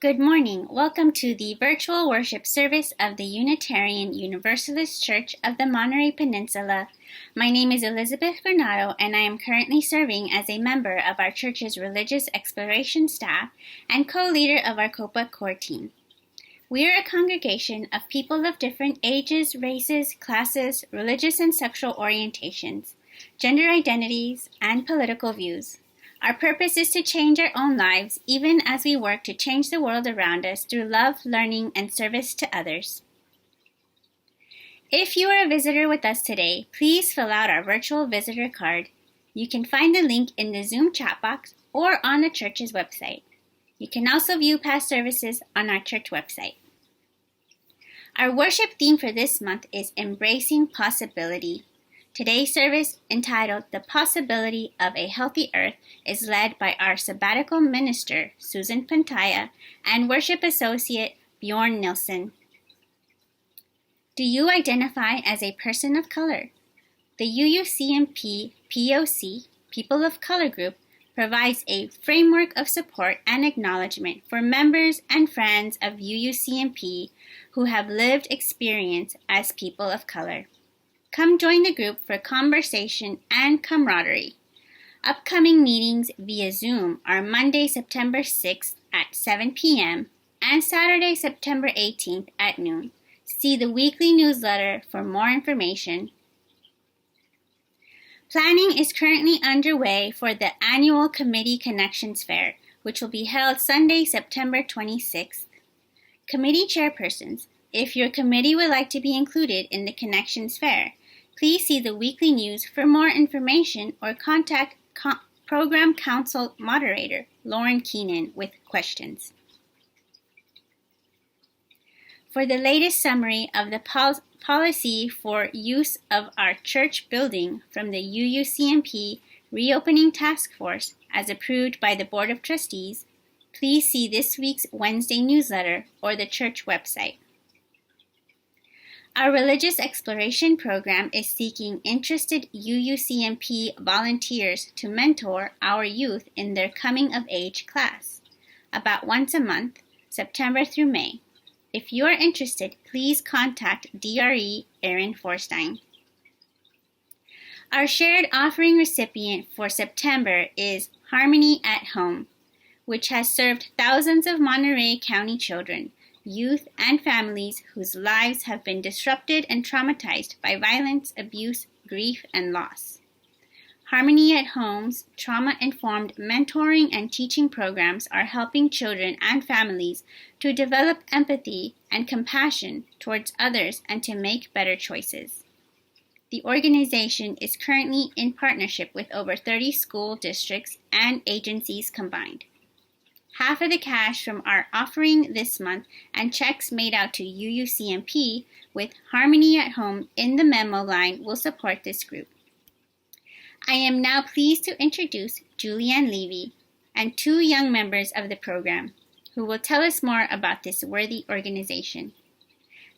Good morning. Welcome to the virtual worship service of the Unitarian Universalist Church of the Monterey Peninsula. My name is Elizabeth Granado, and I am currently serving as a member of our church's religious exploration staff and co-leader of our COPA core team. We are a congregation of people of different ages, races, classes, religious and sexual orientations, gender identities, and political views. Our purpose is to change our own lives, even as we work to change the world around us through love, learning, and service to others. If you are a visitor with us today, please fill out our virtual visitor card. You can find the link in the Zoom chat box or on the church's website. You can also view past services on our church website. Our worship theme for this month is Embracing Possibility. Today's service, entitled The Possibility of a Healthy Earth, is led by our sabbatical minister, Susan Pantaya, and worship associate, Bjorn Nilsson. Do you identify as a person of color? The UUCMP POC, People of Color Group, provides a framework of support and acknowledgement for members and friends of UUCMP who have lived experience as people of color. Come join the group for conversation and camaraderie. Upcoming meetings via Zoom are Monday, September 6th at 7 p.m. and Saturday, September 18th at noon. See the weekly newsletter for more information. Planning is currently underway for the annual Committee Connections Fair, which will be held Sunday, September 26th. Committee chairpersons, if your committee would like to be included in the Connections Fair, please see the weekly news for more information or contact Program Council Moderator Lauren Keenan with questions. For the latest summary of the policy for use of our church building from the UUCMP Reopening Task Force as approved by the Board of Trustees, please see this week's Wednesday newsletter or the church website. Our religious exploration program is seeking interested UUCMP volunteers to mentor our youth in their coming of age class, about once a month, September through May. If you are interested, please contact DRE Erin Forstein. Our shared offering recipient for September is Harmony at Home, which has served thousands of Monterey County children, youth, and families whose lives have been disrupted and traumatized by violence, abuse, grief, and loss. Harmony at Home's trauma-informed mentoring and teaching programs are helping children and families to develop empathy and compassion towards others and to make better choices. The organization is currently in partnership with over 30 school districts and agencies combined. Half of the cash from our offering this month and checks made out to UUCMP with Harmony at Home in the memo line will support this group. I am now pleased to introduce Julianne Levy and two young members of the program who will tell us more about this worthy organization.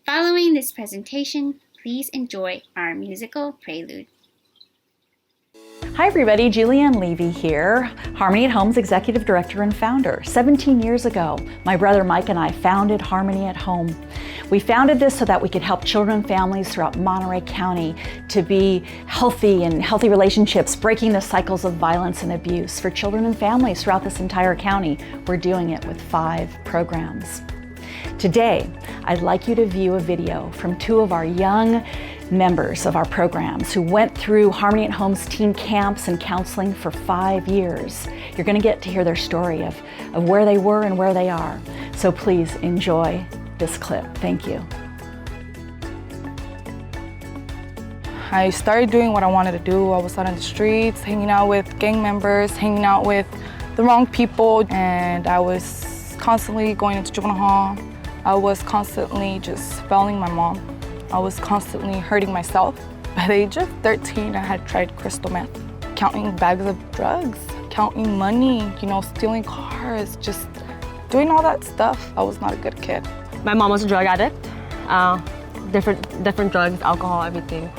Following this presentation, please enjoy our musical prelude. Hi everybody, Julianne Levy here, Harmony at Home's Executive Director and Founder. 17 years ago, my brother Mike and I founded Harmony at Home. We founded this so that we could help children and families throughout Monterey County to be healthy and healthy relationships, breaking the cycles of violence and abuse for children and families throughout this entire county. We're doing it with 5 programs. Today, I'd like you to view a video from 2 of our young members of our programs who went through Harmony at Home's teen camps and counseling for 5 years. You're going to get to hear their story of where they were and where they are. So please enjoy this clip. Thank you. I started doing what I wanted to do. I was out on the streets, hanging out with gang members, hanging out with the wrong people, and I was constantly going into juvenile hall. I was constantly just failing my mom. I was constantly hurting myself. By the age of 13, I had tried crystal meth, counting bags of drugs, counting money, stealing cars, just doing all that stuff. I was not a good kid. My mom was a drug addict, different drugs, alcohol, everything.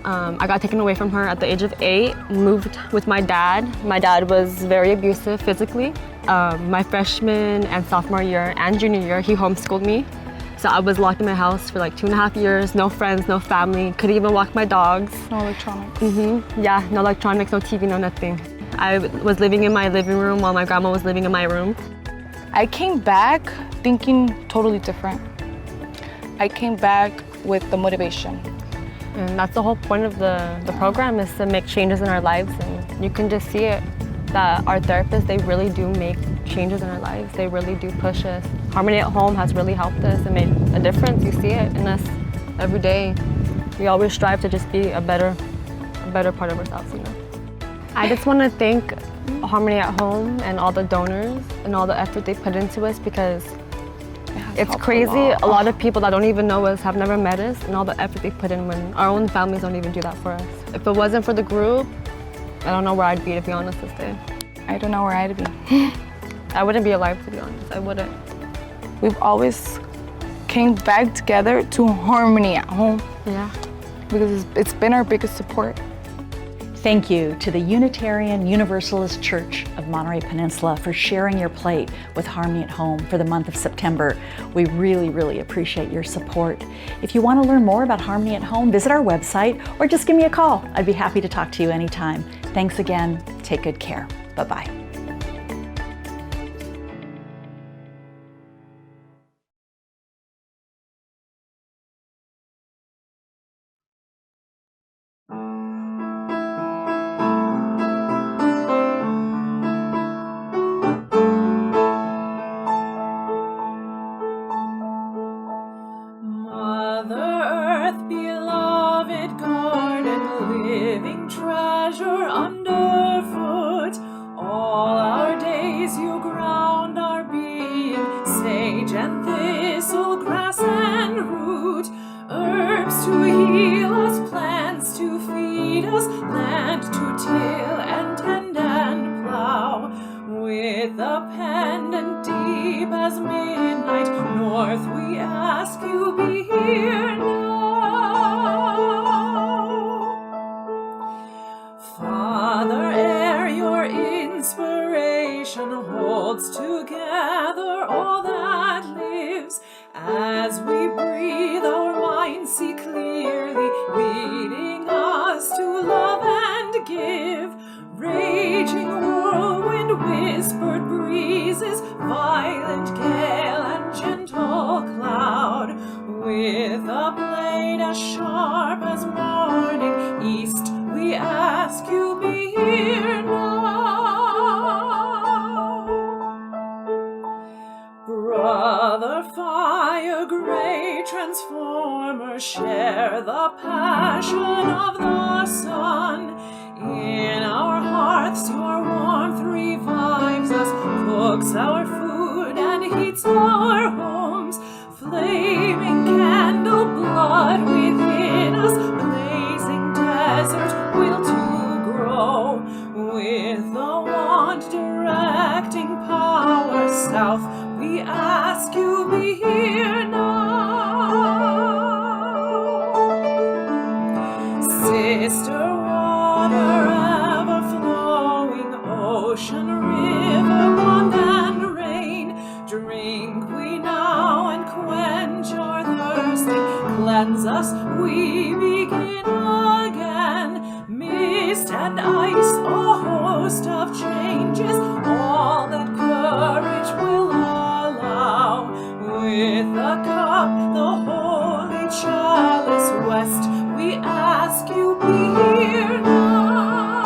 I got taken away from her at the age of 8, moved with my dad. My dad was very abusive physically. My freshman and sophomore year and junior year, he homeschooled me. So I was locked in my house for like 2.5 years, no friends, no family, couldn't even walk my dogs. No electronics. Yeah, no electronics, no TV, no nothing. I was living in my living room while my grandma was living in my room. I came back thinking totally different. I came back with the motivation. And that's the whole point of the program, is to make changes in our lives. And you can just see it, that our therapists, they really do make changes in our lives. They really do push us. Harmony at Home has really helped us and made a difference. You see it in us every day. We always strive to just be a better part of ourselves, you know. I just want to thank Harmony at Home and all the donors and all the effort they put into us, because it's crazy. A lot of people that don't even know us, have never met us, and all the effort they put in when our own families don't even do that for us. If it wasn't for the group, I don't know where I'd be, to be honest, this day. I don't know where I'd be. I wouldn't be alive, to be honest. I wouldn't. We've always came back together to Harmony at Home. Yeah. Because it's been our biggest support. Thank you to the Unitarian Universalist Church of Monterey Peninsula for sharing your plate with Harmony at Home for the month of September. We really, really appreciate your support. If you want to learn more about Harmony at Home, visit our website or just give me a call. I'd be happy to talk to you anytime. Thanks again. Take good care. Bye-bye. Mother Earth, beloved garden, living treasure underfoot, all our days you ground our being, sage and thistle, grass and root, herbs to heal us, plants to feed us, land to till and tend and plow, with a pendant deep as midnight north we ask you be here now. Father, ere your inspiration holds together all that lives, as we breathe our minds see clearly, leading us to love and give. Raging whirlwind, whispered breezes, violent gale and gentle cloud, with a blade as sharp as morning east, we ask you be here now. Brother fire, great transformer, share the passion of the sun. In our hearts your warmth revives us, cooks our food and heats our homes. Flaming candle, blood within us, blazing desert will to grow. With the wand directing power south, we ask you be here now. Sister water ever flowing, ocean, river, pond and rain, drink we now and quench our thirsting, cleanse us, we begin again. Mist and ice, a host of changes, all that courage will allow. With the cup, the holy chalice west, we ask you be here now.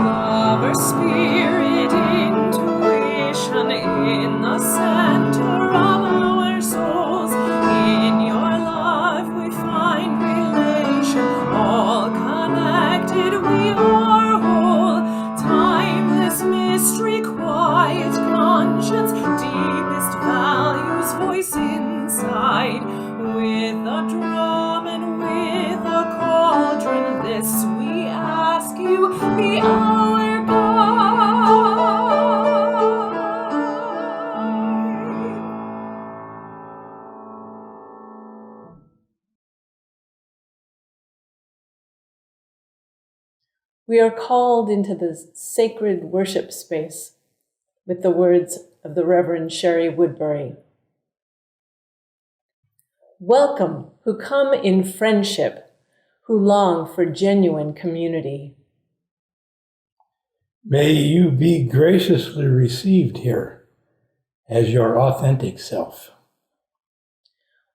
Lover, spirit, intuition, in the center of our souls, in your love we find relation, all connected we are whole. Timeless mystery, quiet conscience, deepest values voice inside. With a drum and with a cauldron, this we ask you be our guide. We are called into the sacred worship space with the words of the Reverend Sherry Woodbury. Welcome, who come in friendship, who long for genuine community. May you be graciously received here as your authentic self.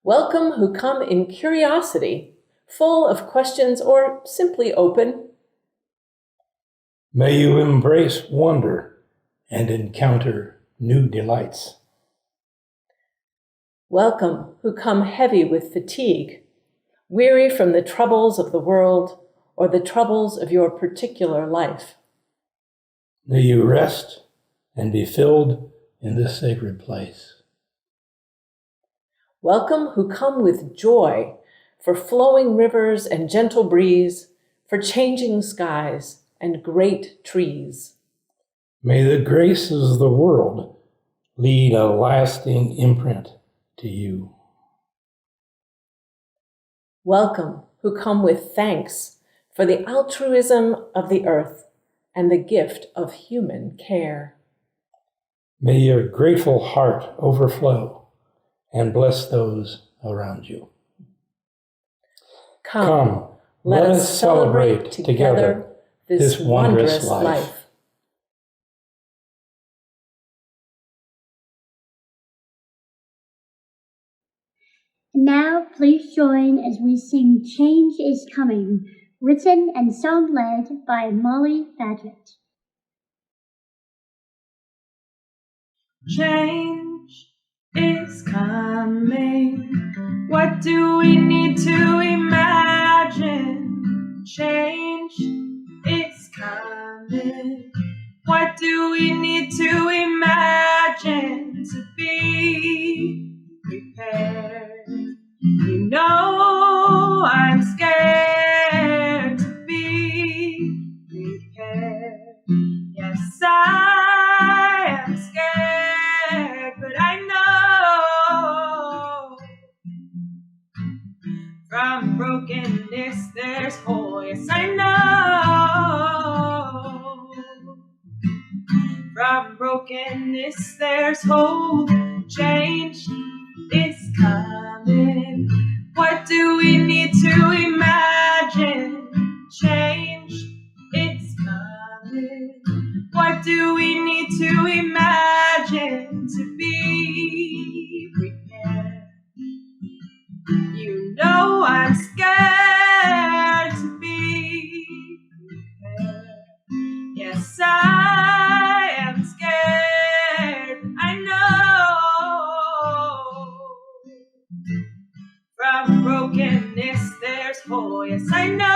Welcome, who come in curiosity, full of questions or simply open. May you embrace wonder and encounter new delights. Welcome, who come heavy with fatigue, weary from the troubles of the world or the troubles of your particular life. May you rest and be filled in this sacred place. Welcome, who come with joy for flowing rivers and gentle breeze, for changing skies and great trees. May the graces of the world lead a lasting imprint to you. Welcome, who come with thanks for the altruism of the earth and the gift of human care. May your grateful heart overflow and bless those around you. Come, let us celebrate together this wondrous life. Now, please join as we sing Change is Coming, written and song-led by Molly Badgett. Change is coming. What do we need to imagine? Change is coming. What do we need to imagine to be prepared? You know I'm scared to be prepared. Yes, I am scared, but I know from brokenness there's hope. Yes, I know from brokenness there's hope. Change is coming. What do we need to imagine? Change is coming. What do we need to imagine to be prepared? You know I'm scared to be prepared. Yes, I am scared. I know from brokenness there's hope. Yes, I know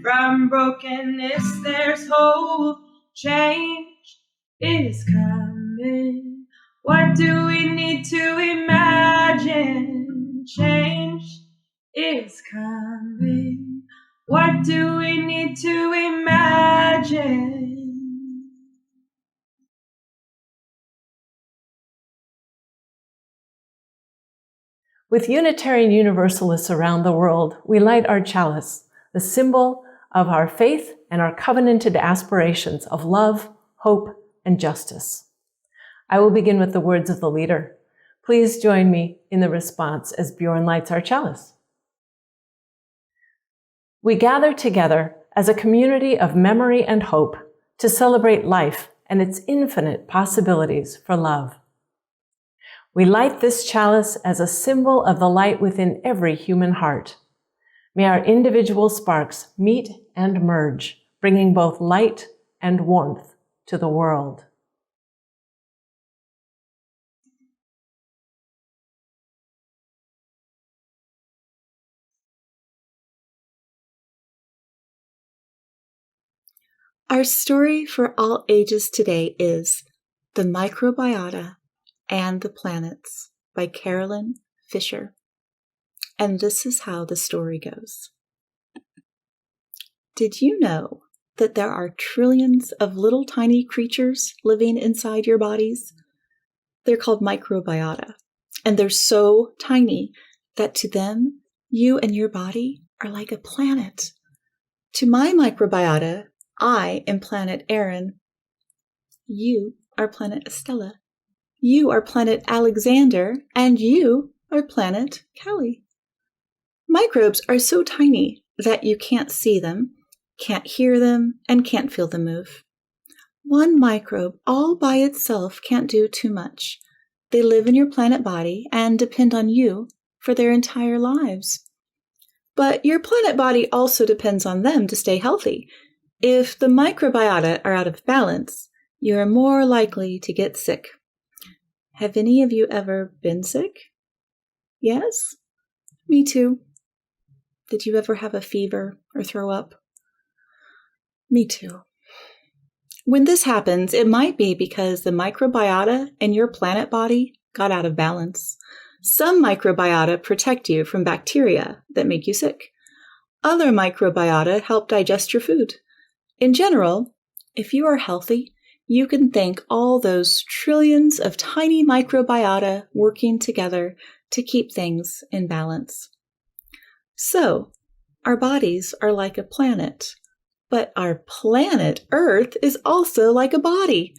from brokenness there's hope. Change is coming. What do we need to imagine? Change is coming. What do we need to imagine? With Unitarian Universalists around the world, we light our chalice, the symbol of our faith and our covenanted aspirations of love, hope, and justice. I will begin with the words of the leader. Please join me in the response as Bjorn lights our chalice. We gather together as a community of memory and hope to celebrate life and its infinite possibilities for love. We light this chalice as a symbol of the light within every human heart. May our individual sparks meet and merge, bringing both light and warmth to the world. Our story for all ages today is The Microbiota and the Planets by Carolyn Fisher. And this is how the story goes. Did you know that there are trillions of little tiny creatures living inside your bodies? They're called microbiota, and they're so tiny that to them, you and your body are like a planet. To my microbiota, I am planet Aaron. You are planet Estella. You are planet Alexander, and you are planet Callie. Microbes are so tiny that you can't see them, can't hear them, and can't feel them move. One microbe all by itself can't do too much. They live in your planet body and depend on you for their entire lives. But your planet body also depends on them to stay healthy. If the microbiota are out of balance, you are more likely to get sick. Have any of you ever been sick? Yes? Me too. Did you ever have a fever or throw up? Me too. When this happens, it might be because the microbiota in your planet body got out of balance. Some microbiota protect you from bacteria that make you sick. Other microbiota help digest your food. In general, if you are healthy, you can thank all those trillions of tiny microbiota working together to keep things in balance. So, our bodies are like a planet. But our planet Earth is also like a body,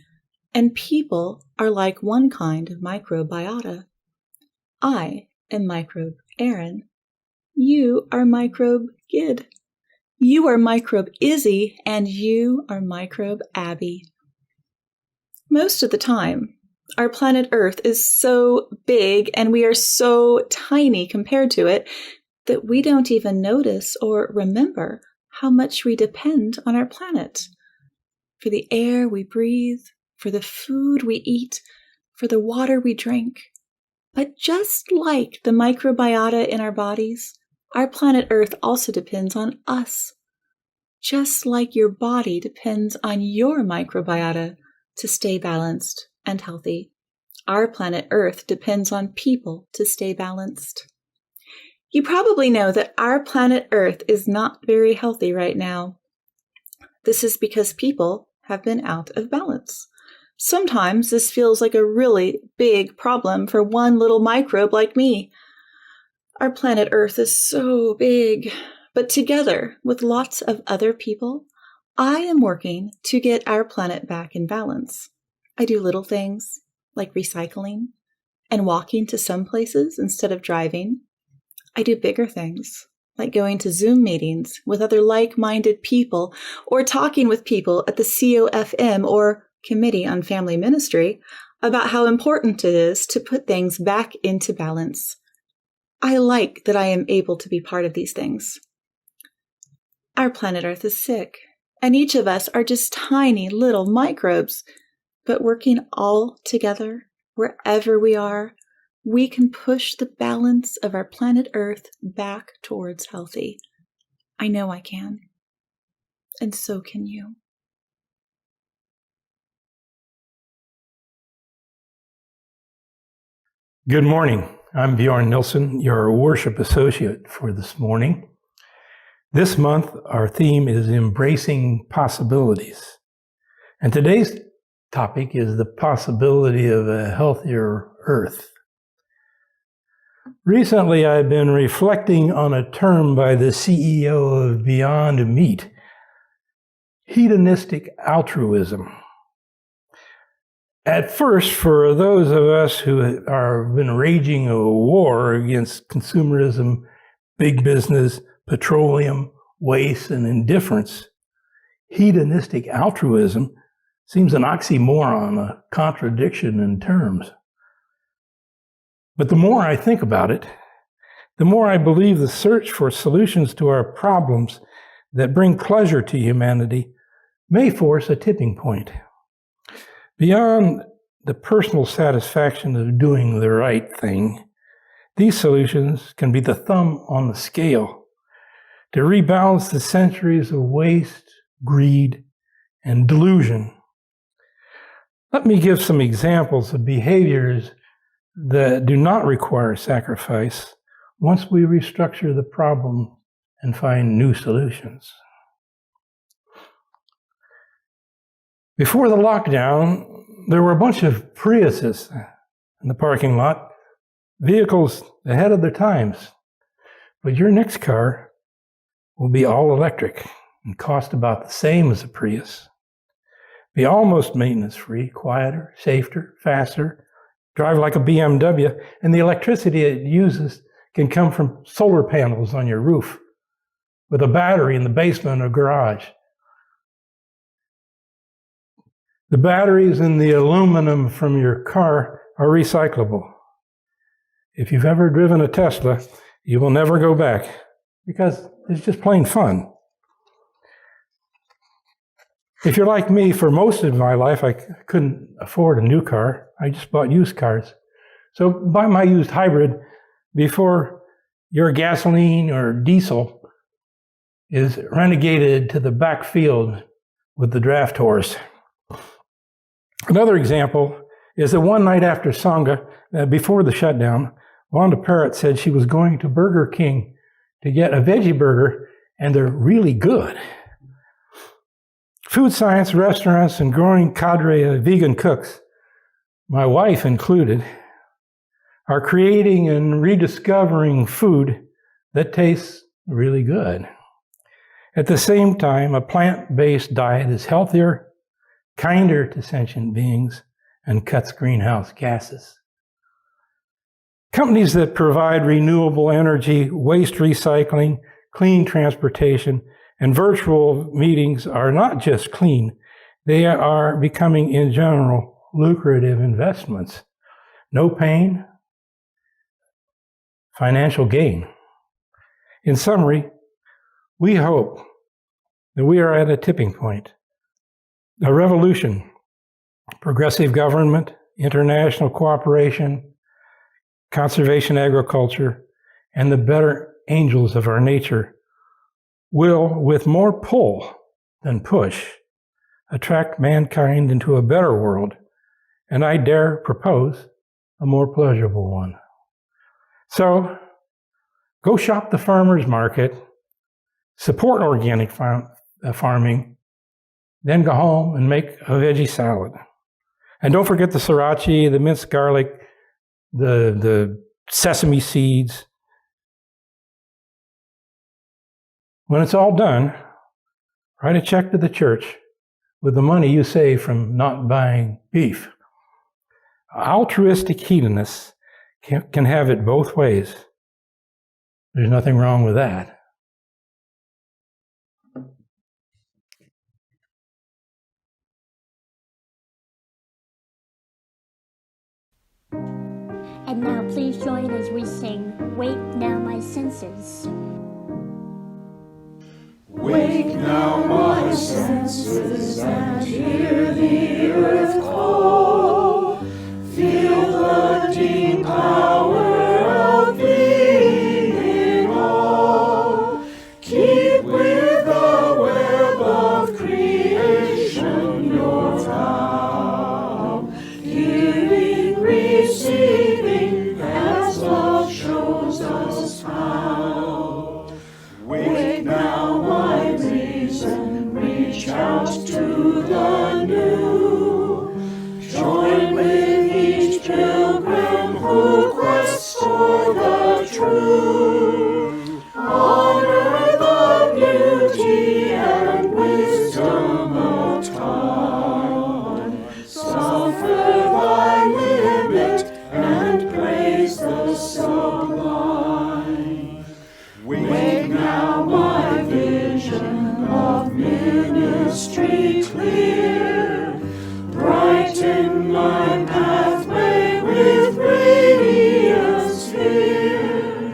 and people are like one kind of microbiota. I am microbe Aaron. You are microbe Gid. You are microbe Izzy, and you are microbe Abby. Most of the time, our planet Earth is so big and we are so tiny compared to it that we don't even notice or remember how much we depend on our planet. For the air we breathe, for the food we eat, for the water we drink. But just like the microbiota in our bodies, our planet Earth also depends on us. Just like your body depends on your microbiota to stay balanced and healthy, our planet Earth depends on people to stay balanced. You probably know that our planet Earth is not very healthy right now. This is because people have been out of balance. Sometimes this feels like a really big problem for one little microbe like me. Our planet Earth is so big, but together with lots of other people, I am working to get our planet back in balance. I do little things like recycling and walking to some places instead of driving. I do bigger things, like going to Zoom meetings with other like-minded people or talking with people at the COFM or Committee on Family Ministry about how important it is to put things back into balance. I like that I am able to be part of these things. Our planet Earth is sick, and each of us are just tiny little microbes, but working all together, wherever we are, we can push the balance of our planet Earth back towards healthy. I know I can. And so can you. Good morning. I'm Bjorn Nilsson, your worship associate for this morning. This month, our theme is Embracing Possibilities. And today's topic is the possibility of a healthier Earth. Recently, I've been reflecting on a term by the CEO of Beyond Meat, hedonistic altruism. At first, for those of us who have been raging a war against consumerism, big business, petroleum, waste, and indifference, hedonistic altruism seems an oxymoron, a contradiction in terms. But the more I think about it, the more I believe the search for solutions to our problems that bring pleasure to humanity may force a tipping point. Beyond the personal satisfaction of doing the right thing, these solutions can be the thumb on the scale to rebalance the centuries of waste, greed, and delusion. Let me give some examples of behaviors that do not require sacrifice once we restructure the problem and find new solutions. Before the lockdown, there were a bunch of Priuses in the parking lot, vehicles ahead of their times. But your next car will be all electric and cost about the same as a Prius. Be almost maintenance-free, quieter, safer, faster, drive like a BMW, and the electricity it uses can come from solar panels on your roof with a battery in the basement or garage. The batteries and the aluminum from your car are recyclable. If you've ever driven a Tesla, you will never go back because it's just plain fun. If you're like me, for most of my life, I couldn't afford a new car. I just bought used cars. So buy my used hybrid before your gasoline or diesel is renegated to the backfield with the draft horse. Another example is that one night after Sangha, before the shutdown, Wanda Parrott said she was going to Burger King to get a veggie burger, and they're really good. Food science restaurants and growing cadre of vegan cooks, my wife included, are creating and rediscovering food that tastes really good. At the same time, a plant-based diet is healthier, kinder to sentient beings, and cuts greenhouse gases. Companies that provide renewable energy, waste recycling, clean transportation, and virtual meetings are not just clean, they are becoming, in general, lucrative investments. No pain, financial gain. In summary, we hope that we are at a tipping point, a revolution, progressive government, international cooperation, conservation agriculture, and the better angels of our nature will, with more pull than push, attract mankind into a better world, and I dare propose a more pleasurable one. So, go shop the farmer's market, support organic farming, then go home and make a veggie salad. And don't forget the sriracha, the minced garlic, the sesame seeds. When it's all done, write a check to the church with the money you save from not buying beef. Altruistic hedonists can have it both ways. There's nothing wrong with that. And now please join as we sing, Wake Now My Senses. Wake now my senses and hear the earth call. Feel the deep power of being in all. Keep with the web of creation your vow. Giving, receiving, as love shows us how. Wake now my reason, reach out to the new. Join with each pilgrim who quests for the true. Honor the beauty and wisdom of time. Suffer thy limit and praise the sublime. Wake now my vision of ministry clear. Brighten my pathway with radiance here.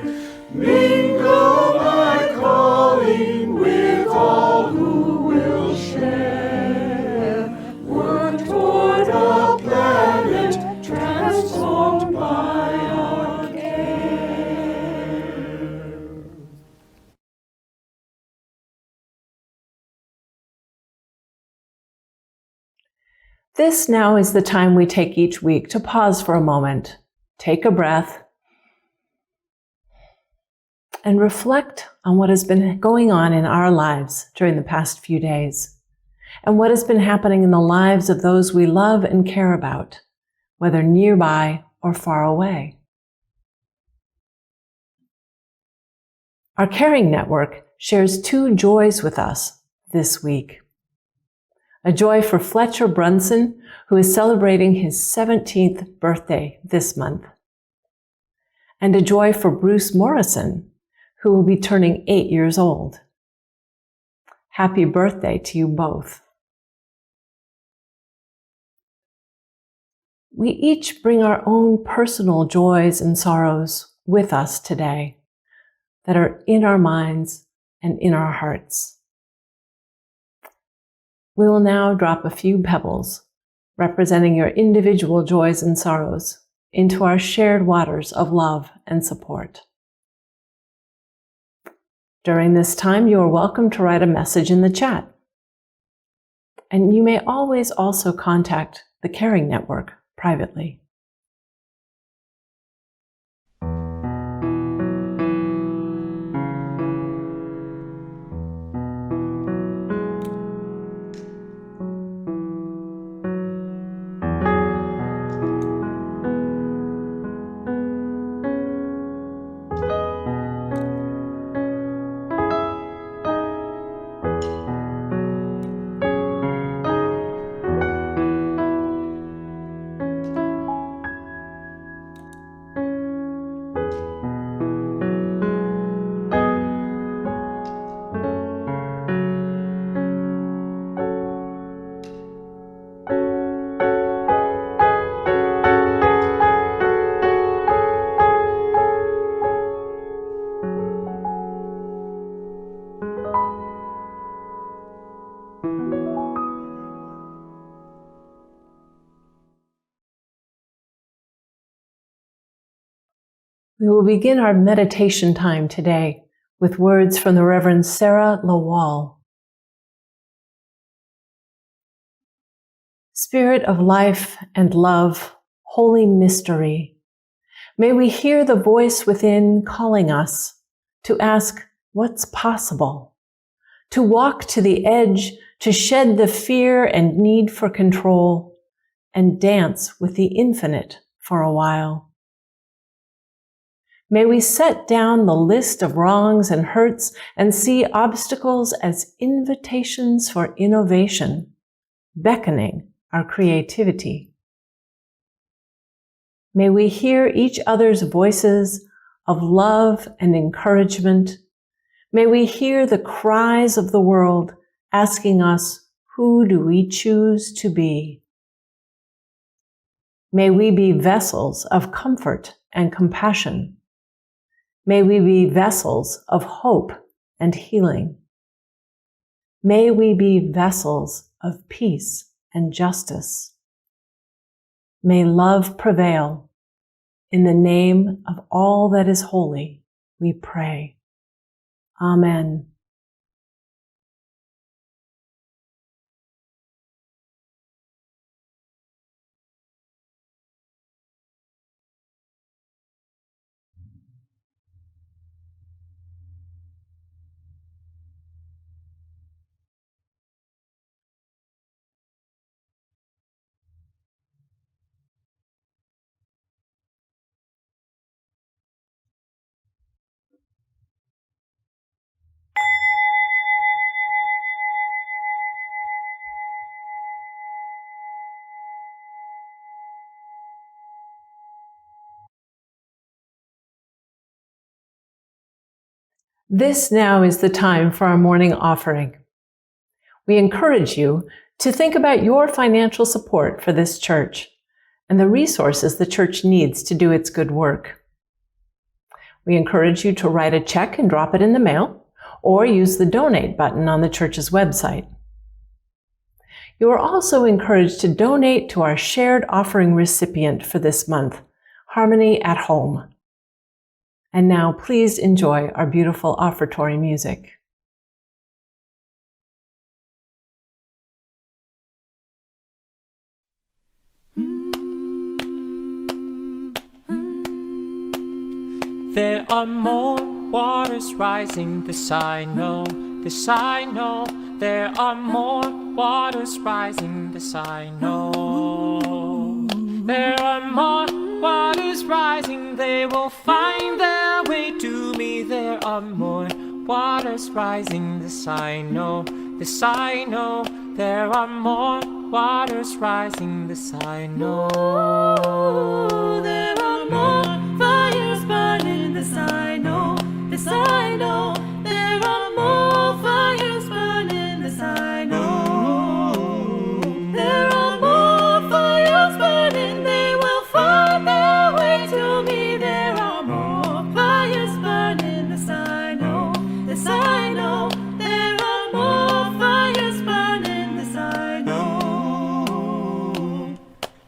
Mingle my calling with all who will share. Work toward a planet transformed by our care. This now is the time we take each week to pause for a moment, take a breath, and reflect on what has been going on in our lives during the past few days, and what has been happening in the lives of those we love and care about, whether nearby or far away. Our Caring Network shares 2 joys with us this week. A joy for Fletcher Brunson, who is celebrating his 17th birthday this month. And a joy for Bruce Morrison, who will be turning 8 years old. Happy birthday to you both. We each bring our own personal joys and sorrows with us today that are in our minds and in our hearts. We will now drop a few pebbles representing your individual joys and sorrows into our shared waters of love and support. During this time, you are welcome to write a message in the chat. And you may always also contact the Caring Network privately. We will begin our meditation time today with words from the Reverend Sarah Lawal. Spirit of life and love, holy mystery, may we hear the voice within calling us to ask what's possible, to walk to the edge, to shed the fear and need for control, and dance with the infinite for a while. May we set down the list of wrongs and hurts and see obstacles as invitations for innovation, beckoning our creativity. May we hear each other's voices of love and encouragement. May we hear the cries of the world asking us, who do we choose to be? May we be vessels of comfort and compassion. May we be vessels of hope and healing. May we be vessels of peace and justice. May love prevail. In the name of all that is holy, we pray. Amen. This now is the time for our morning offering. We encourage you to think about your financial support for this church and the resources the church needs to do its good work. We encourage you to write a check and drop it in the mail, or use the donate button on the church's website. You are also encouraged to donate to our shared offering recipient for this month, Harmony at Home. And now please enjoy our beautiful offertory music. There are more waters rising, this I know, this I know. There are more waters rising, this I know. There are more waters rising, they will find their way to me. There are more waters rising, this I know, this I know. There are more waters rising, this I know. There are more fires burning, this I know, this I know. There are more fires burning, this I know. There are more fires burning, they will find their way to me. There are more fires burning, this I know, this I know. There are more fires burning, this I know.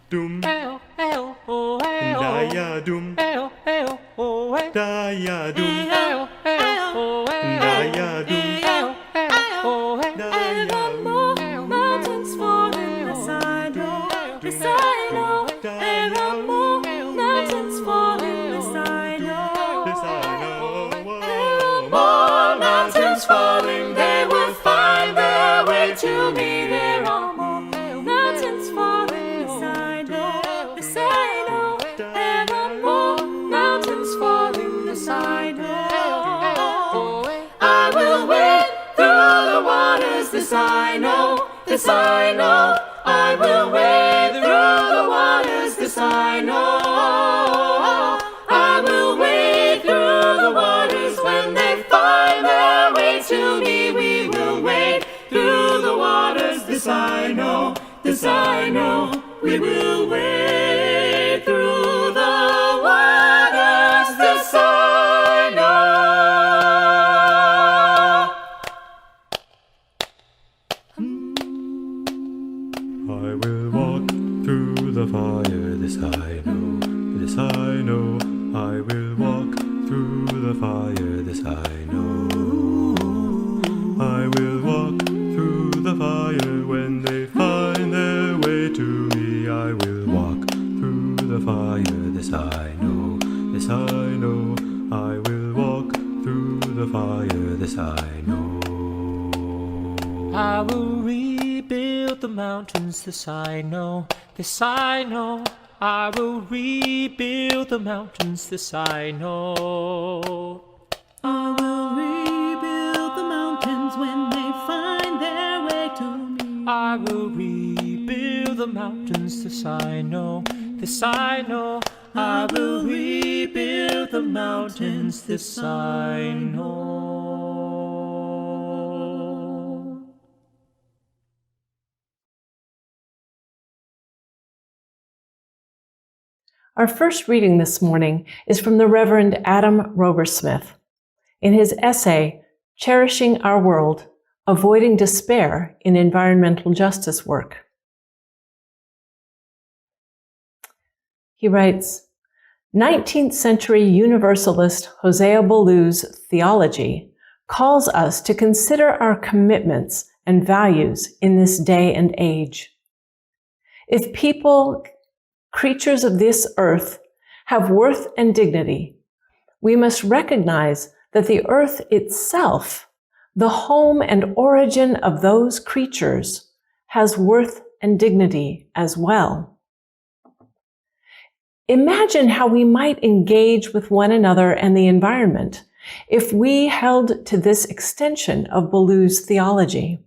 Doom, oh, Daya doom, oh, daya doom, oh, daya doom, There are more mountains falling, this I know, this I know. There are more mountains falling, this I know. this I know. There are more mountains falling, they will find their way to me. There are more mountains falling, this I know, this I know. There are more mountains falling, this I know. I will wade through the waters, this I know, this I know. I will wade through the waters, this I know. I will wade through the waters when they find their way to me. We will wade through the waters, this I know, this I know. We will wade through the waters, this I know. I will walk through the fire, this I know, this I know. I will walk through the fire, this I know. I will walk through the fire when they find their way to me. I will walk through the fire, this I know, this I know. I will walk through the fire, this I know. I will rebuild the mountains, this I know, this I know. I will rebuild the mountains, this I know. I will rebuild the mountains when they find their way to me. I will rebuild the mountains, this I know, this I know. I will rebuild the mountains, this I know. Our first reading this morning is from the Reverend Adam Robersmith. In his essay, Cherishing Our World, Avoiding Despair in Environmental Justice Work. He writes, 19th century Universalist Hosea Ballou's theology calls us to consider our commitments and values in this day and age. If people, creatures of this earth, have worth and dignity, we must recognize that the earth itself, the home and origin of those creatures, has worth and dignity as well. Imagine how we might engage with one another and the environment if we held to this extension of Ballou's theology.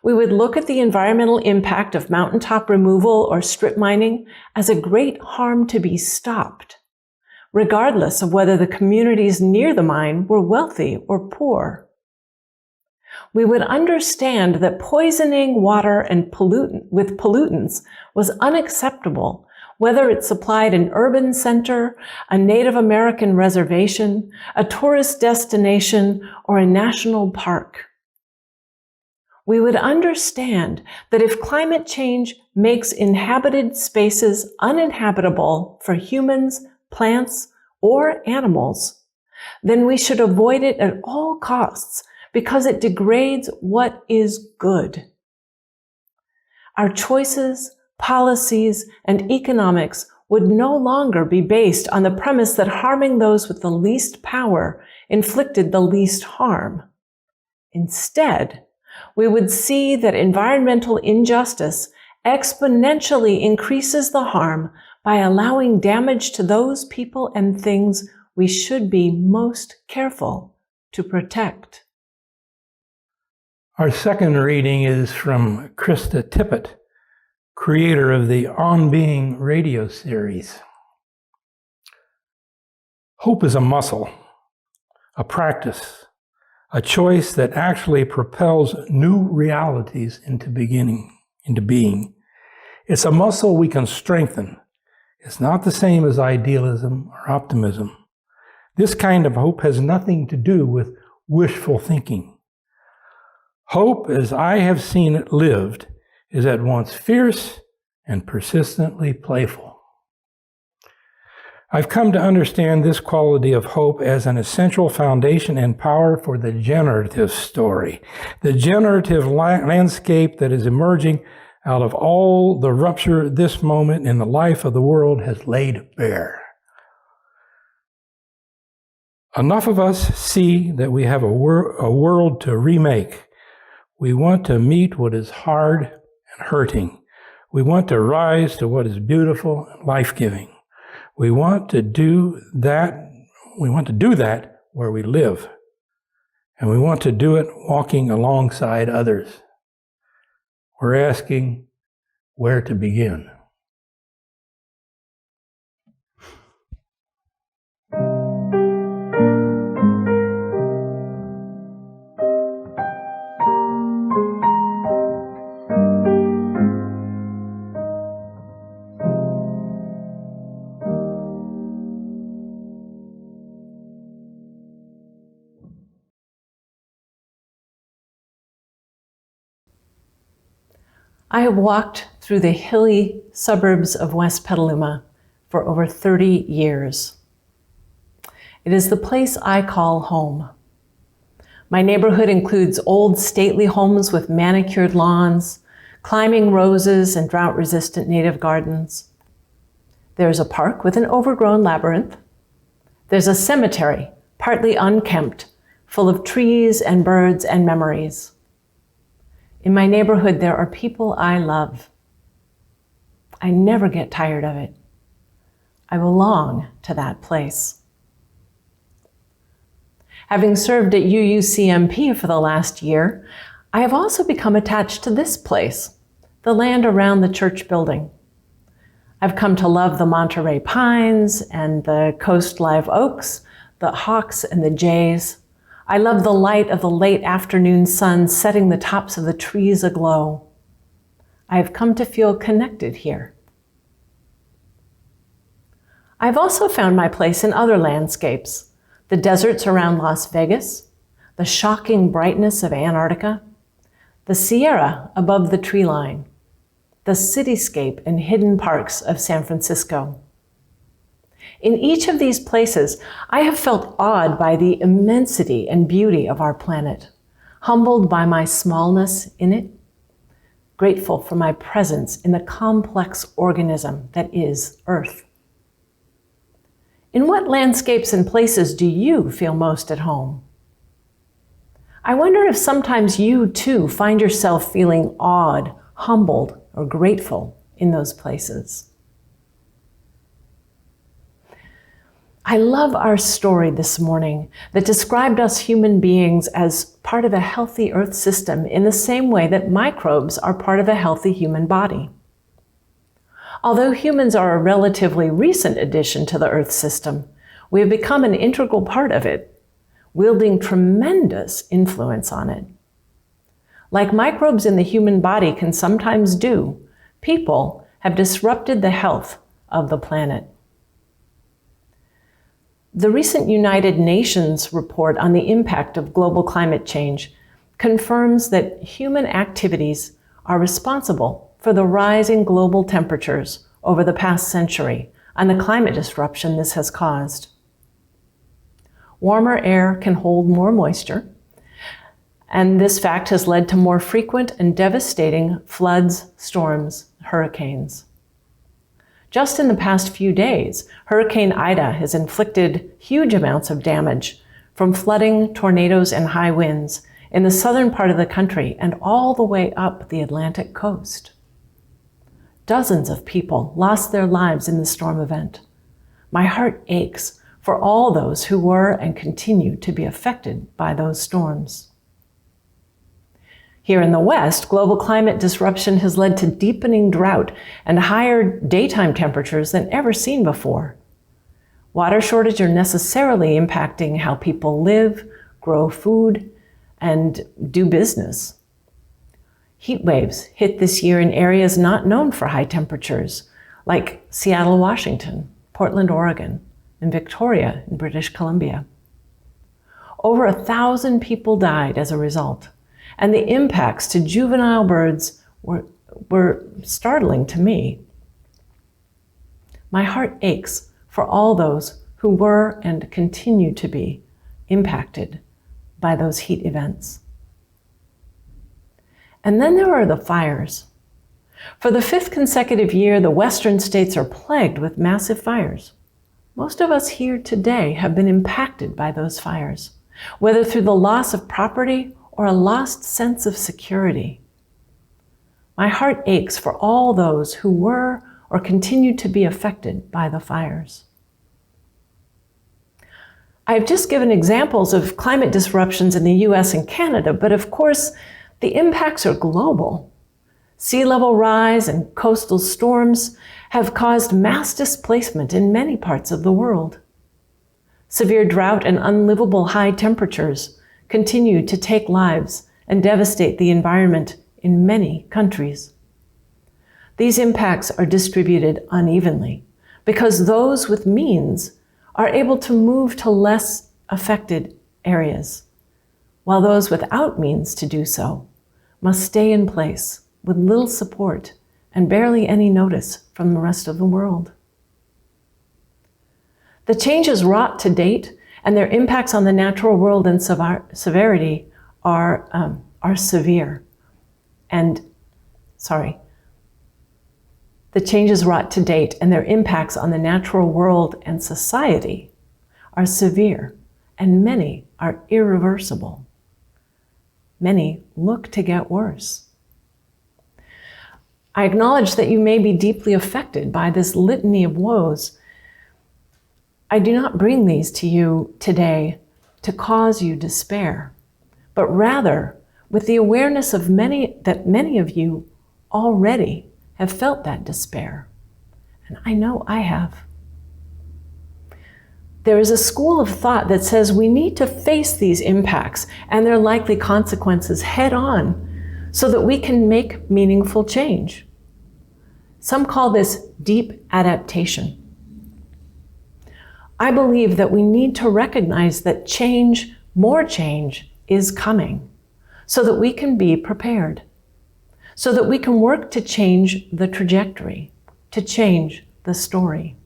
We would look at the environmental impact of mountaintop removal or strip mining as a great harm to be stopped, regardless of whether the communities near the mine were wealthy or poor. We would understand that poisoning water and with pollutants was unacceptable, whether it supplied an urban center, a Native American reservation, a tourist destination, or a national park. We would understand that if climate change makes inhabited spaces uninhabitable for humans, plants, or animals, then we should avoid it at all costs because it degrades what is good. Our choices, policies, and economics would no longer be based on the premise that harming those with the least power inflicted the least harm. Instead, we would see that environmental injustice exponentially increases the harm by allowing damage to those people and things we should be most careful to protect. Our second reading is from Krista Tippett, creator of the On Being radio series. Hope is a muscle, a practice, a choice that actually propels new realities into being. It's a muscle we can strengthen. It's not the same as idealism or optimism. This kind of hope has nothing to do with wishful thinking. Hope, as I have seen it lived, is at once fierce and persistently playful. I've come to understand this quality of hope as an essential foundation and power for the generative story, the generative landscape that is emerging out of all the rupture this moment in the life of the world has laid bare. Enough of us see that we have a world to remake. We want to meet what is hard and hurting. We want to rise to what is beautiful and life-giving. We want to do that where we live. And we want to do it walking alongside others. We're asking where to begin. I have walked through the hilly suburbs of West Petaluma for over 30 years. It is the place I call home. My neighborhood includes old stately homes with manicured lawns, climbing roses and drought-resistant native gardens. There's a park with an overgrown labyrinth. There's a cemetery, partly unkempt, full of trees and birds and memories. In my neighborhood, there are people I love. I never get tired of it. I belong to that place. Having served at UUCMP for the last year, I have also become attached to this place, the land around the church building. I've come to love the Monterey pines and the Coast live oaks, the hawks and the jays. I love the light of the late afternoon sun setting the tops of the trees aglow. I have come to feel connected here. I've also found my place in other landscapes, the deserts around Las Vegas, the shocking brightness of Antarctica, the Sierra above the tree line, the cityscape and hidden parks of San Francisco. In each of these places, I have felt awed by the immensity and beauty of our planet, humbled by my smallness in it, grateful for my presence in the complex organism that is Earth. In what landscapes and places do you feel most at home? I wonder if sometimes you too find yourself feeling awed, humbled, or grateful in those places. I love our story this morning that described us human beings as part of a healthy Earth system in the same way that microbes are part of a healthy human body. Although humans are a relatively recent addition to the Earth system, we have become an integral part of it, wielding tremendous influence on it. Like microbes in the human body can sometimes do, people have disrupted the health of the planet. The recent United Nations report on the impact of global climate change confirms that human activities are responsible for the rising global temperatures over the past century and the climate disruption this has caused. Warmer air can hold more moisture, and this fact has led to more frequent and devastating floods, storms, hurricanes. Just in the past few days, Hurricane Ida has inflicted huge amounts of damage, from flooding, tornadoes, and high winds in the southern part of the country and all the way up the Atlantic coast. Dozens of people lost their lives in the storm event. My heart aches for all those who were and continue to be affected by those storms. Here in the West, global climate disruption has led to deepening drought and higher daytime temperatures than ever seen before. Water shortages are necessarily impacting how people live, grow food, and do business. Heat waves hit this year in areas not known for high temperatures, like Seattle, Washington, Portland, Oregon, and Victoria in British Columbia. Over 1,000 people died as a result, and the impacts to juvenile birds were startling to me. My heart aches for all those who were and continue to be impacted by those heat events. And then there are the fires. For the 5th consecutive year, the Western states are plagued with massive fires. Most of us here today have been impacted by those fires, whether through the loss of property or a lost sense of security. My heart aches for all those who were or continue to be affected by the fires. I've just given examples of climate disruptions in the US and Canada, but of course, the impacts are global. Sea level rise and coastal storms have caused mass displacement in many parts of the world. Severe drought and unlivable high temperatures continue to take lives and devastate the environment in many countries. These impacts are distributed unevenly because those with means are able to move to less affected areas, while those without means to do so must stay in place with little support and barely any notice from the rest of the world. The changes wrought to date and their impacts on the natural world and severity are severe. The changes wrought to date and their impacts on the natural world and society are severe, and many are irreversible. Many look to get worse. I acknowledge that you may be deeply affected by this litany of woes. I do not bring these to you today to cause you despair, but rather with the awareness of that many of you already have felt that despair. And I know I have. There is a school of thought that says we need to face these impacts and their likely consequences head on so that we can make meaningful change. Some call this deep adaptation. I believe that we need to recognize that change, more change, is coming so that we can be prepared, so that we can work to change the trajectory, to change the story.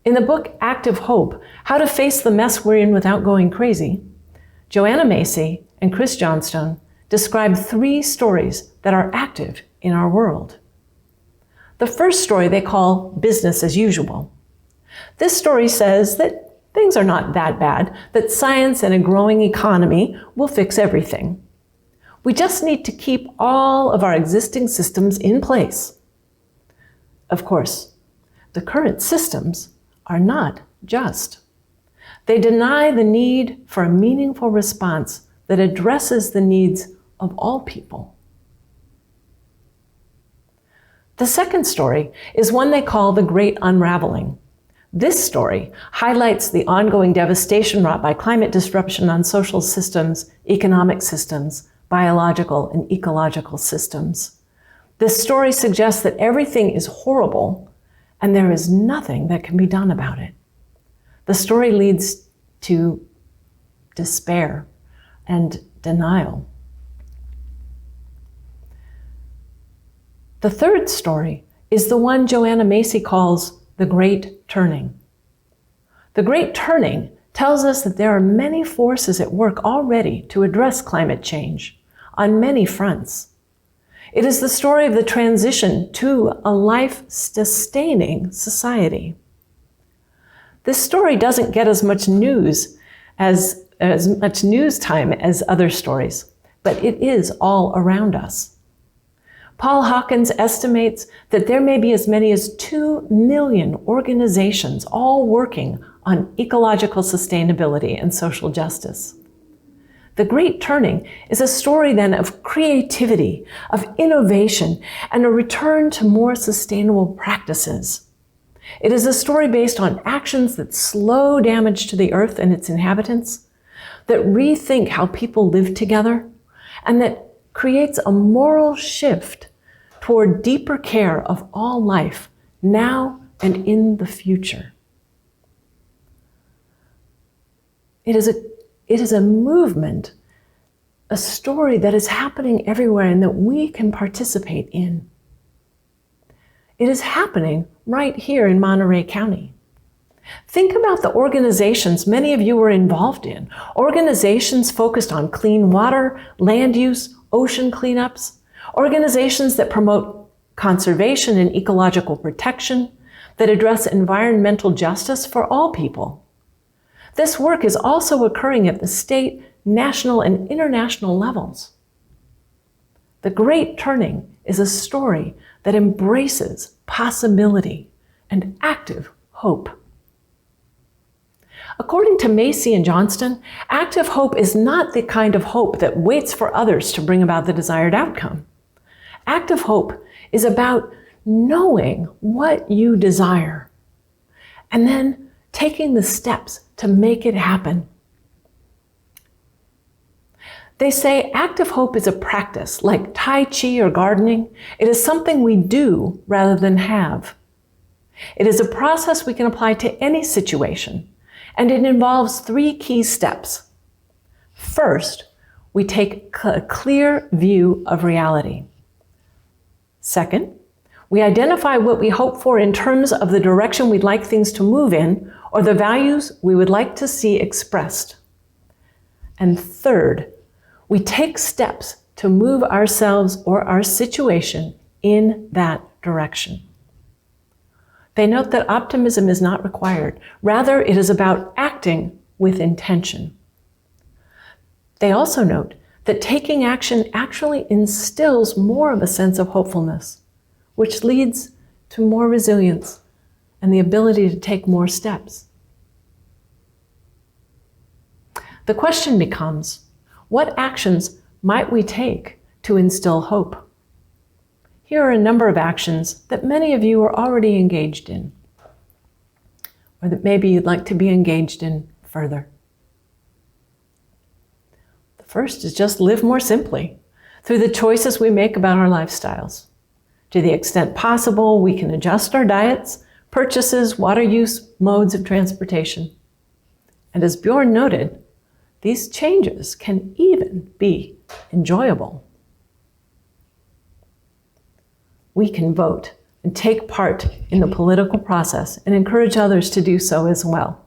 In the book Active Hope, How to Face the Mess We're In Without Going Crazy, Joanna Macy and Chris Johnstone describe 3 stories that are active in our world. The first story they call business as usual. This story says that things are not that bad, that science and a growing economy will fix everything. We just need to keep all of our existing systems in place. Of course, the current systems are not just. They deny the need for a meaningful response that addresses the needs of all people. The second story is one they call the Great Unraveling. This story highlights the ongoing devastation wrought by climate disruption on social systems, economic systems, biological and ecological systems. This story suggests that everything is horrible and there is nothing that can be done about it. The story leads to despair and denial. The third story is the one Joanna Macy calls the Great Turning. The Great Turning tells us that there are many forces at work already to address climate change on many fronts. It is the story of the transition to a life-sustaining society. This story doesn't get as much news as much news time as other stories, but it is all around us. Paul Hawkins estimates that there may be as many as 2 million organizations all working on ecological sustainability and social justice. The Great Turning is a story then of creativity, of innovation, and a return to more sustainable practices. It is a story based on actions that slow damage to the earth and its inhabitants, that rethink how people live together, and that creates a moral shift toward deeper care of all life now and in the future. It is a movement, a story that is happening everywhere and that we can participate in. It is happening right here in Monterey County. Think about the organizations many of you were involved in. Organizations focused on clean water, land use, ocean cleanups. Organizations that promote conservation and ecological protection, that address environmental justice for all people. This work is also occurring at the state, national, and international levels. The Great Turning is a story that embraces possibility and active hope. According to Macy and Johnston, active hope is not the kind of hope that waits for others to bring about the desired outcome. Active hope is about knowing what you desire and then taking the steps to make it happen. They say active hope is a practice, like Tai Chi or gardening. It is something we do rather than have. It is a process we can apply to any situation, and it involves 3 key steps. First, we take a clear view of reality. Second, we identify what we hope for in terms of the direction we'd like things to move in or the values we would like to see expressed. And third, we take steps to move ourselves or our situation in that direction. They note that optimism is not required. Rather, it is about acting with intention. They also note that taking action actually instills more of a sense of hopefulness, which leads to more resilience and the ability to take more steps. The question becomes, what actions might we take to instill hope? Here are a number of actions that many of you are already engaged in, or that maybe you'd like to be engaged in further. The first is just live more simply through the choices we make about our lifestyles. To the extent possible, we can adjust our diets, purchases, water use, modes of transportation. And as Bjorn noted, these changes can even be enjoyable. We can vote and take part in the political process and encourage others to do so as well.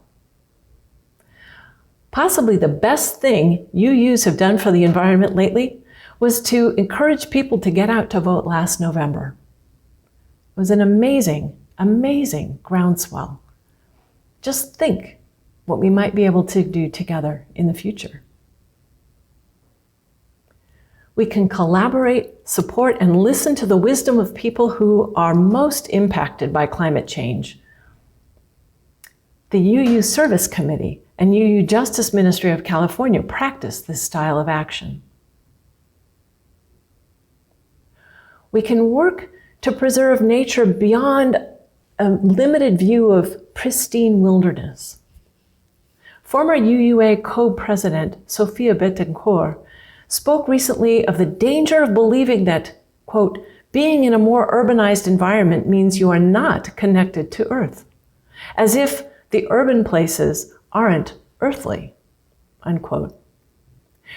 Possibly the best thing UUs have done for the environment lately was to encourage people to get out to vote last November. It was an amazing, amazing groundswell. Just think what we might be able to do together in the future. We can collaborate, support, and listen to the wisdom of people who are most impacted by climate change. The UU Service Committee and UU Justice Ministry of California practice this style of action. We can work to preserve nature beyond a limited view of pristine wilderness. Former UUA co-president Sophia Bettencourt spoke recently of the danger of believing that, quote, being in a more urbanized environment means you are not connected to Earth, as if the urban places aren't earthly, unquote.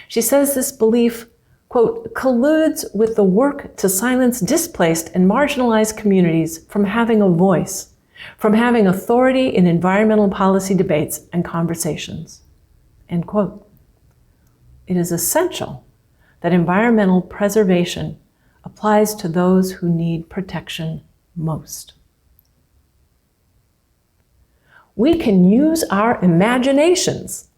She says this belief, quote, colludes with the work to silence displaced and marginalized communities from having a voice, from having authority in environmental policy debates and conversations, end quote. It is essential that environmental preservation applies to those who need protection most. We can use our imaginations.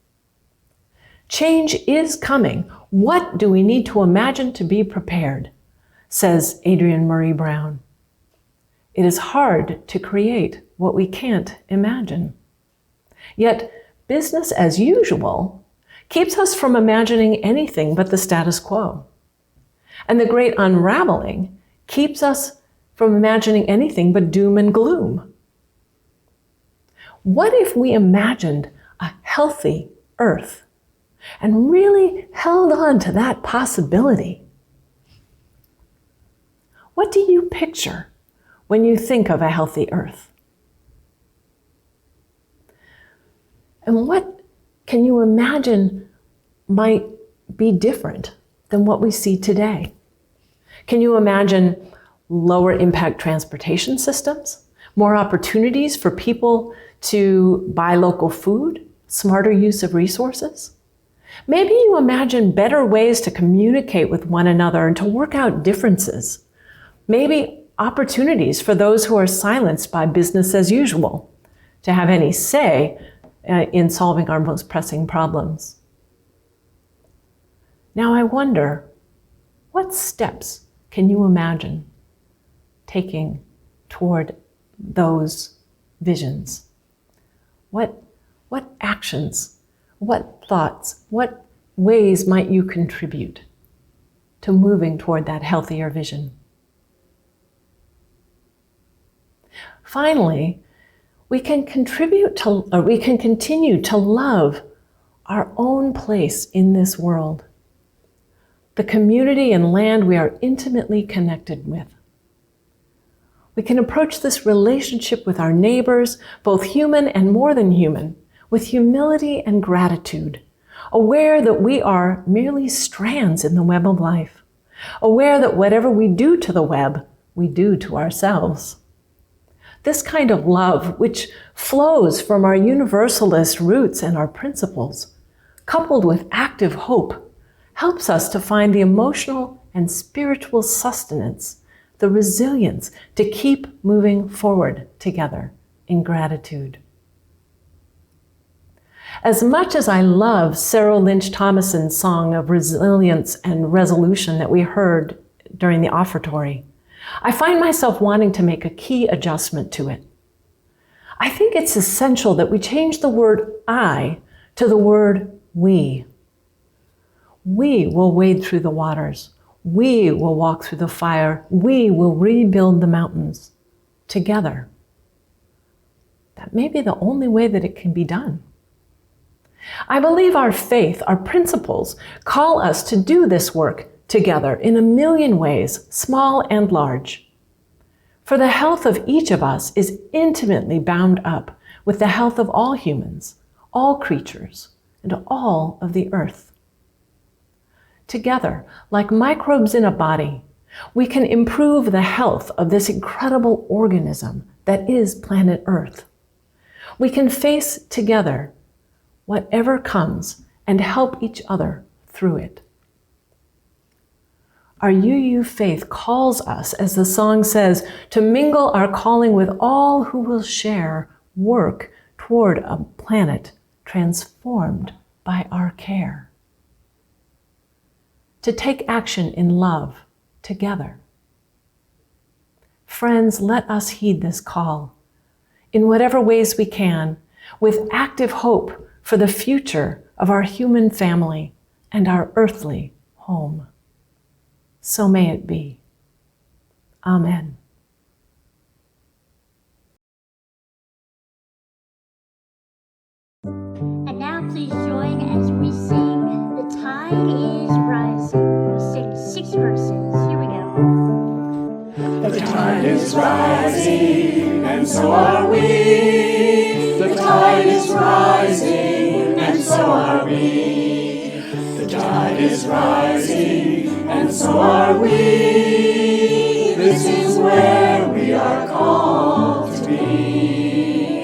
Change is coming. What do we need to imagine to be prepared? says Adrienne Murray Brown. It is hard to create what we can't imagine. Yet, business as usual keeps us from imagining anything but the status quo. And the great unraveling keeps us from imagining anything but doom and gloom. What if we imagined a healthy earth and really held on to that possibility? What do you picture when you think of a healthy earth? And what can you imagine might be different than what we see today? Can you imagine lower impact transportation systems, more opportunities for people to buy local food, smarter use of resources? Maybe you imagine better ways to communicate with one another and to work out differences. Maybe opportunities for those who are silenced by business as usual to have any say in solving our most pressing problems. Now I wonder, what steps can you imagine taking toward those visions? What actions, what thoughts, what ways might you contribute to moving toward that healthier vision? Finally, we can continue to love our own place in this world, the community and land we are intimately connected with. We can approach this relationship with our neighbors, both human and more than human, with humility and gratitude, aware that we are merely strands in the web of life, aware that whatever we do to the web, we do to ourselves. This kind of love, which flows from our universalist roots and our principles, coupled with active hope, helps us to find the emotional and spiritual sustenance, the resilience to keep moving forward together in gratitude. As much as I love Sarah Lynch Thomason's song of resilience and resolution that we heard during the offertory, I find myself wanting to make a key adjustment to it. I think it's essential that we change the word I to the word we. We will wade through the waters. We will walk through the fire. We will rebuild the mountains together. That may be the only way that it can be done. I believe our faith, our principles, call us to do this work together in a million ways, small and large. For the health of each of us is intimately bound up with the health of all humans, all creatures, and all of the earth. Together, like microbes in a body, we can improve the health of this incredible organism that is planet Earth. We can face together whatever comes and help each other through it. Our UU faith calls us, as the song says, to mingle our calling with all who will share work toward a planet transformed by our care. To take action in love together. Friends, let us heed this call in whatever ways we can, with active hope for the future of our human family and our earthly home. So may it be. Amen. And now please join as we sing The Tide is Rising. We'll sing 6 verses. Here we go. The tide is rising, and so are we. The tide is rising, and so are we. The tide is rising, and so are we. This is where we are called to be.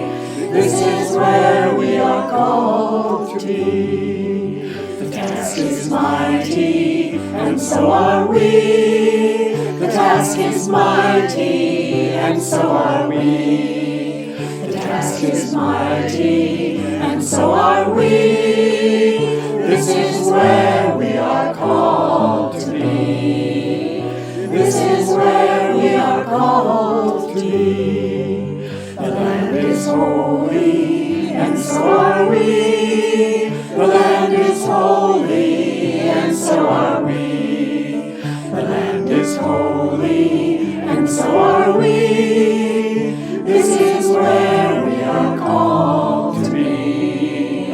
This is where we are called to be. The task is mighty, and so are we. The task is mighty, and so are we. The task is mighty, and so are we. This is where we are called to be. This is where we are called to be. The land is holy, and so are we. The land is holy, and so are we. The land is holy, and so are we. This is where we are called to be.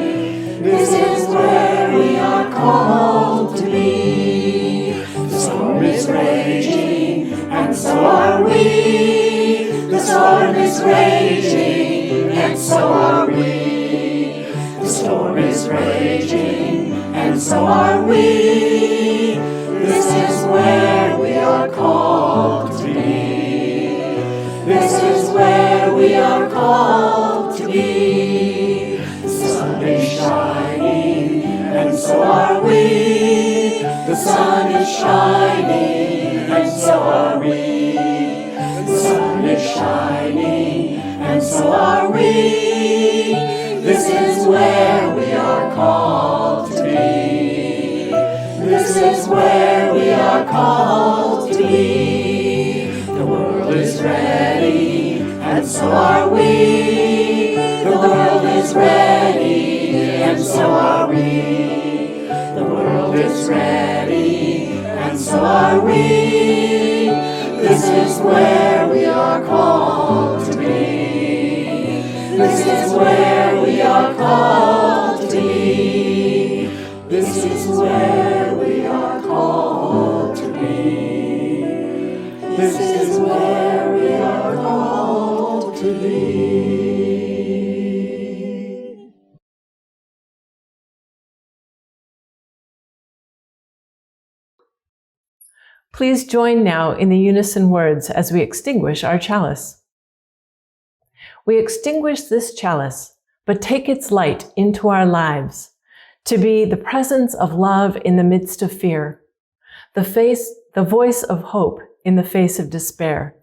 This is where we are called to be. The storm is raging, and so are we. The storm is raging, and so are we. The storm is raging, and so are we. This is where we are called to be. This is where we are called to be. The sun is shining, and so are we. The sun is shining, and so are we. The sun is shining, and so are we. This is where we are called to be. This is where we are called to be. The world is ready, and so are we. The world is ready, and so are we. The world is ready, and so are we. This is where we are called to be. This is where we are called to be. This is where we are called to be. This is where we are called to be. Please join now in the unison words as we extinguish our chalice. We extinguish this chalice, but take its light into our lives to be the presence of love in the midst of fear, the voice of hope in the face of despair,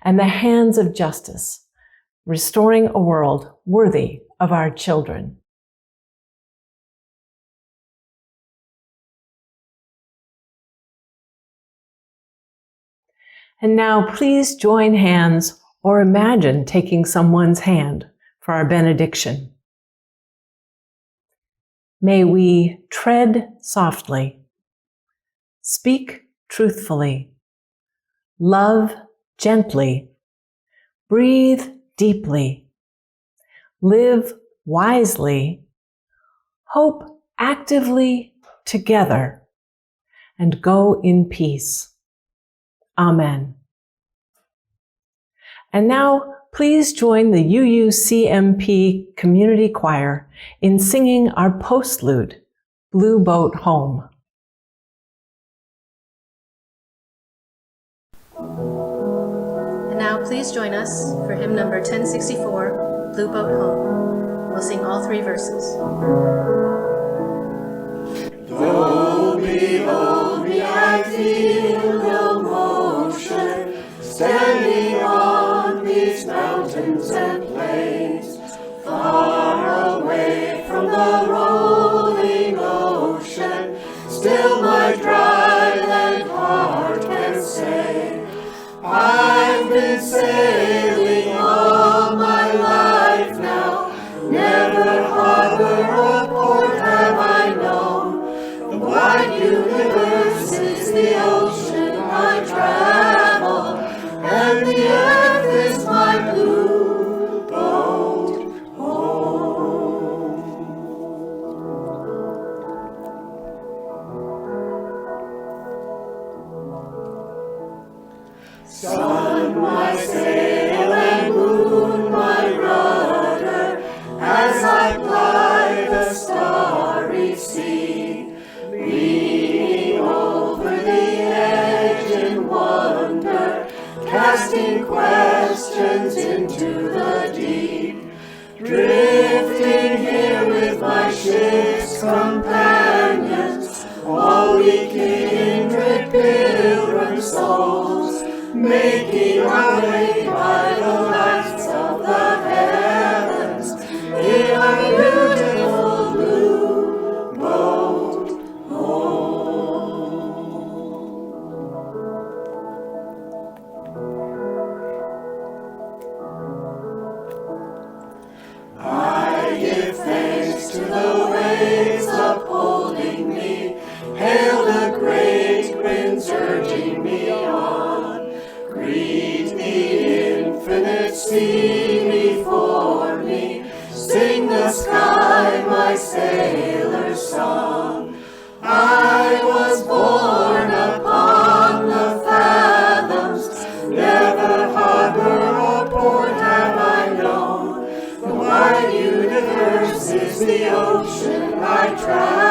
and the hands of justice, restoring a world worthy of our children. And now please join hands or imagine taking someone's hand for our benediction. May we tread softly, speak truthfully, love gently, breathe deeply, live wisely, hope actively together, and go in peace. Amen. And now, please join the UUCMP Community Choir in singing our postlude, Blue Boat Home. And now please join us for hymn number 1064, Blue Boat Home. We'll sing all three verses. Though behold me, I feel no motion, standing on these mountains and plains, far away from the rolling ocean, still my dry land heart can say, I've been sailing all my life now, never harbor or port have I known. The wide universe is the ocean I travel, and the earth is my blue boat home. Sun, my sail, and moon, my rudder, as I ply the starry sea, leaning over the edge in wonder, casting questions into the deep, drifting here with my ship's companions, all we kindred pilgrim souls, making our way by the lights of the heavens in our beautiful blue boat home. starlit sea before me, sing the sky my sailor's song. I was born upon the fathoms, never harbor or port have I known. The wide universe is the ocean I travel.